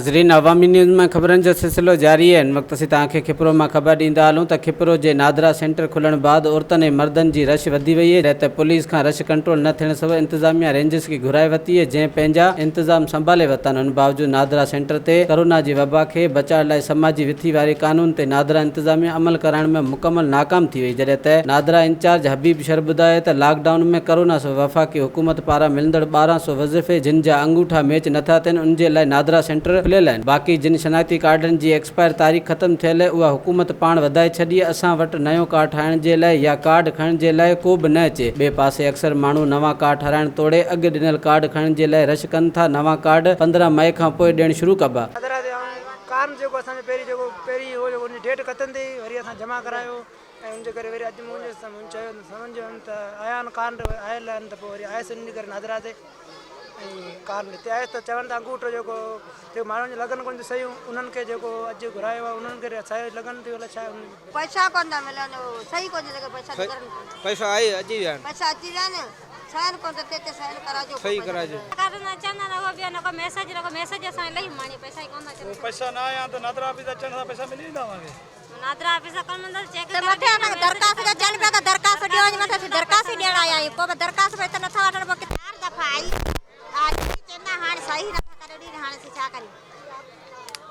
नाज़रीन, अवामी न्यूज़ में ख़बरनि जो सिलसिलो जारी है। इन वक़्त असीं तव्हांखे खिपरो मां ख़बर ॾींदा हलूं त खिपरो जे नादरा सेंटर खुलण बाद औरतनि ऐं मर्दनि जी रश वधी वई है। त पुलिस खां रश कंट्रोल न थियण सबबि इंतज़ामिया रेंजर्स खे घुराए वरिती है, जंहिं पंहिंजा इंतज़ाम संभाले वरिता आहिनि। उन बावजूद नादरा सेंटर ते कोरोना जी वबा खे बचाइण लाइ समाजी विथी वारे कानून ते नादरा इंतज़ामिया अमल कराइण में मुकमल नाकाम थी वई। जॾहिं त नादरा इंचार्ज हबीब शर ॿुधायो त लॉकडाउन में कोरोना सां वफ़ाक़ी हुकूमत पारां मिलंदड़ 1200 वज़ीफ़े जिन जा अंगूठा मैच नथा थियनि, उन जे लाइ नादरा सेंटर खुलियल आहिनि। बाक़ी जिन शनाख्ती कार्डनि जी एक्सपायर तारीख़ ख़त्म थियल उहा हुकूमत पाण वधाए छॾी। असां वटि नयो कार्ड ठाहिण जे लाइ या कार्ड खणण जे लाइ को बि न अचे। ॿिए पासे अक्सर माण्हू नवां कार्ड ठाराइण तोड़े अॻु ॾिनल कार्ड खणण जे लाइ रश कनि था। नवां कार्ड 15 मई खां पोइ ॾियण शुरू कबा। कार्ड जेको असांजो पहिरीं हो उन डेट ख़त्म थी वरी असां जमा करायो ऐं उनजे करे वरी अॼु मुंहिंजो सम्झो त आया आहिनि कार्ड आयल आहिनि त पोइ वरी आयसि इन करे नादरा ते कार्ड हिते आयसि त चवनि था अंगूठो जेको माण्हुनि जो लॻनि कोन थी सही, उन्हनि खे जेको अॼु घुरायो आहे उन्हनि खे सही लॻनि थी। छा पैसा कोन था मिलनि, सही कोन थी लॻे। पैसा आहे अची विया आहिनि, पैसा अची विया आहिनि, साइन कोन थो थिए, साइन कराइजो, सही कराइजो। कार्ड न अचनि रहो बिया न को मैसेज असां इलाही माणी पैसा ई कोन था अचनि। पैसा न आया त नादरा ऑफिस अचण सां पैसा मिली वेंदा तव्हांखे। नादरा ऑफिस कम मंदर चेक ते मथे न दरखास्त जा चल पिया त दरखास्त ॾियो वञ, मथे दरखास्त ॾियण आया आहियूं। को दरखास्त पे त नथा वठण, पोइ चार दफ़ा आई आज चवंदा हाणे सही नथा करे ॾीन, हाणे असीं छा करियूं?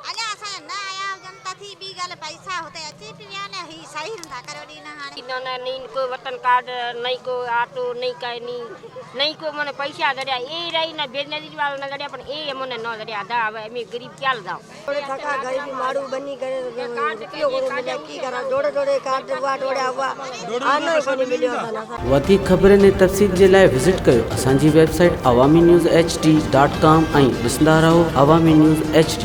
अञा असां न आया हुजनि त थी ॿी ॻाल्हि, पैसा हुते अची पिया न, ही सही नथा करे ॾीन हाणे। नहीं कोई वतन कार्ड नहीं को ऑटो नहीं कहीं नहीं को मने पैसा दरिया ए रही ना बेजनदी वाला ना दरिया पण ए मने न दरिया दा में गरीब क्या लदाओ थोड़े थका गरीबी मारू बनी करे रुपयो को मिले की करा, जोड़े जोड़े कार्ड हुआ डोड़िया हुआ आनो कोनी मिलियो ना। वधीक ख़बरनि ऐं तफ़सील जे लाइ विज़िट कयो असांजी वेबसाइट awamiNewsHD.com ऐं ॾिसंदा रहो अवामी न्यूज़ HD।